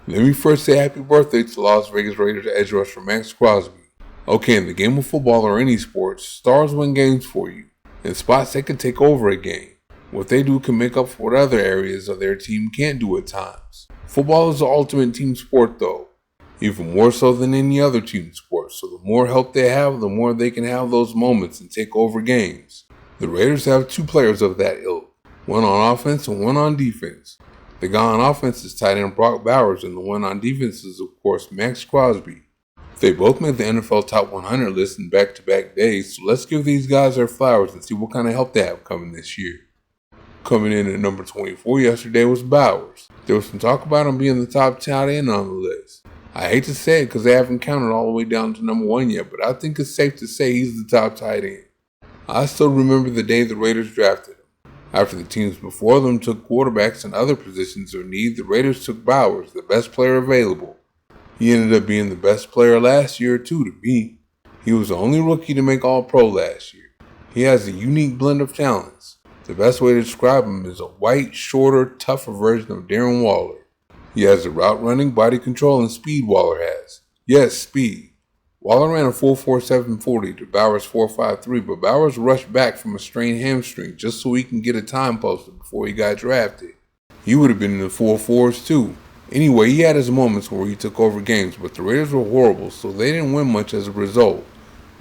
Let me first say happy birthday to Las Vegas Raiders edge rusher Max Crosby. Okay, in the game of football or any sport, stars win games for you. In spots, they can take over a game. What they do can make up for what other areas of their team can't do at times. Football is the ultimate team sport though, even more so than any other team sport, so the more help they have, the more they can have those moments and take over games. The Raiders have two players of that ilk, one on offense and one on defense. The guy on offense is tight end Brock Bowers, and the one on defense is, of course, Max Crosby. They both made the NFL Top 100 list in back-to-back days, so let's give these guys their flowers and see what kind of help they have coming this year. Coming in at number 24 yesterday was Bowers. There was some talk about him being the top tight end on the list. I hate to say it because they haven't counted all the way down to number 1 yet, but I think it's safe to say he's the top tight end. I still remember the day the Raiders drafted him. After the teams before them took quarterbacks and other positions of need, the Raiders took Bowers, the best player available. He ended up being the best player last year too to me. He was the only rookie to make All-Pro last year. He has a unique blend of talents. The best way to describe him is a white, shorter, tougher version of Darren Waller. He has the route running, body control, and speed Waller has. Yes, speed. Waller ran a 4.47 40 to Bowers' 4.53, but Bowers rushed back from a strained hamstring just so he can get a time posted before he got drafted. He would have been in the 4.4s too. Anyway, he had his moments where he took over games, but the Raiders were horrible, so they didn't win much as a result.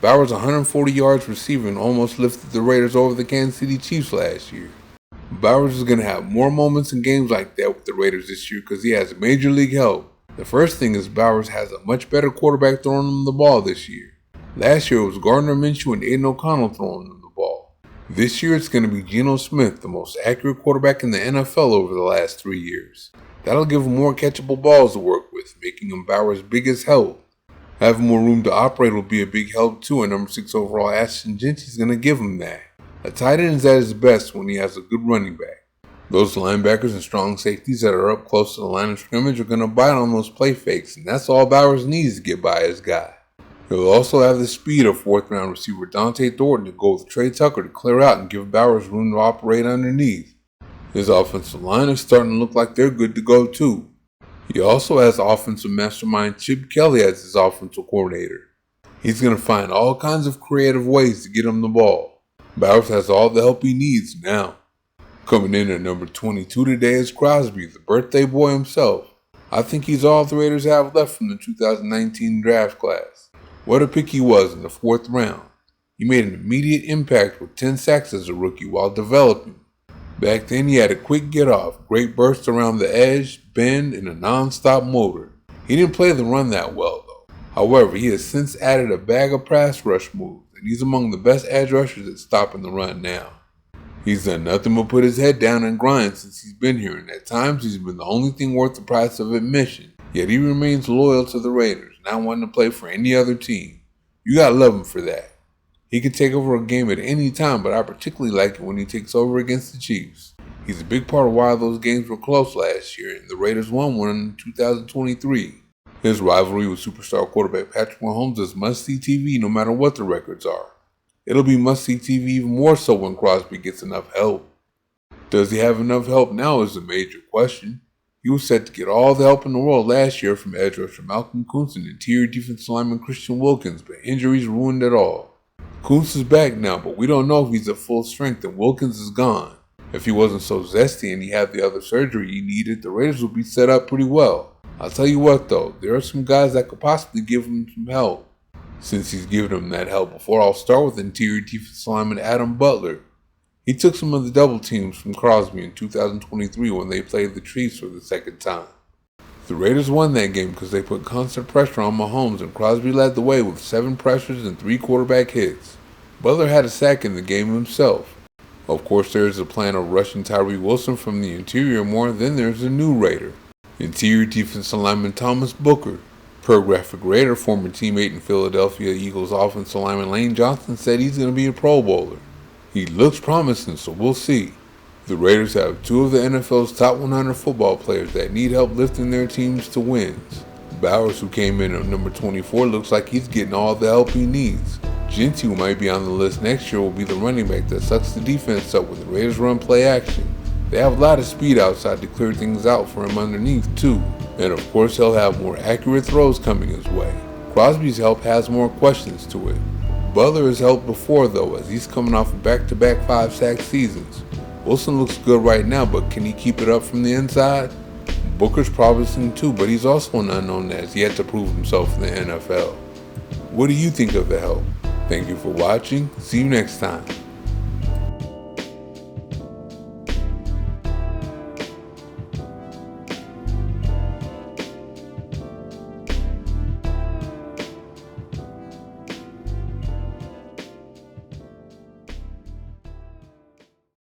Bowers' 140 yards receiving almost lifted the Raiders over the Kansas City Chiefs last year. Bowers is going to have more moments in games like that with the Raiders this year because he has major league help. The first thing is Bowers has a much better quarterback throwing him the ball this year. Last year it was Gardner Minshew and Aiden O'Connell throwing him the ball. This year it's going to be Geno Smith, the most accurate quarterback in the NFL over the last 3 years. That'll give him more catchable balls to work with, making him Bowers' biggest help. Having more room to operate will be a big help too, and number 6 overall Ashton Jeanty is going to give him that. A tight end is at his best when he has a good running back. Those linebackers and strong safeties that are up close to the line of scrimmage are going to bite on those play fakes, and that's all Bowers needs to get by his guy. He'll also have the speed of 4th round receiver Dante Thornton to go with Trey Tucker to clear out and give Bowers room to operate underneath. His offensive line is starting to look like they're good to go too. He also has offensive mastermind Chip Kelly as his offensive coordinator. He's going to find all kinds of creative ways to get him the ball. Bowers has all the help he needs now. Coming in at number 22 today is Crosby, the birthday boy himself. I think he's all the Raiders have left from the 2019 draft class. What a pick he was in the 4th round. He made an immediate impact with 10 sacks as a rookie while developing. Back then he had a quick get-off, great burst around the edge, bend, and a non-stop motor. He didn't play the run that well though. However, he has since added a bag of pass rush moves, and he's among the best edge rushers at stopping the run now. He's done nothing but put his head down and grind since he's been here, and at times he's been the only thing worth the price of admission. Yet he remains loyal to the Raiders, not wanting to play for any other team. You gotta love him for that. He can take over a game at any time, but I particularly like it when he takes over against the Chiefs. He's a big part of why those games were close last year, and the Raiders won one in 2023. His rivalry with superstar quarterback Patrick Mahomes is must-see TV no matter what the records are. It'll be must-see TV even more so when Crosby gets enough help. Does he have enough help now is a major question. He was set to get all the help in the world last year from edge rusher Malcolm Kuntz and interior defensive lineman Christian Wilkins, but injuries ruined it all. Kuntz is back now, but we don't know if he's at full strength, and Wilkins is gone. If he wasn't so zesty and he had the other surgery he needed, the Raiders would be set up pretty well. I'll tell you what though, there are some guys that could possibly give him some help. Since he's given him that help before, I'll start with interior defensive lineman Adam Butler. He took some of the double teams from Crosby in 2023 when they played the Chiefs for the second time. The Raiders won that game because they put constant pressure on Mahomes, and Crosby led the way with 7 pressures and 3 quarterback hits. Butler had a sack in the game himself. Of course, there is a plan of rushing Tyree Wilson from the interior more. Then there's a new Raider, interior defensive lineman Thomas Booker. Per Graphic Raider, former teammate and Philadelphia Eagles offensive lineman Lane Johnson said he's going to be a Pro Bowler. He looks promising, so we'll see. The Raiders have 2 of the NFL's top 100 football players that need help lifting their teams to wins. Bowers, who came in at number 24, looks like he's getting all the help he needs. Jeanty, who might be on the list next year, will be the running back that sucks the defense up when the Raiders run play action. They have a lot of speed outside to clear things out for him underneath too. And of course he'll have more accurate throws coming his way. Crosby's help has more questions to it. Butler has helped before though, as he's coming off of back-to-back 5-sack seasons. Wilson looks good right now, but can he keep it up from the inside? Booker's promising too, but he's also an unknown that has yet to prove himself in the NFL. What do you think of the help? Thank you for watching. See you next time.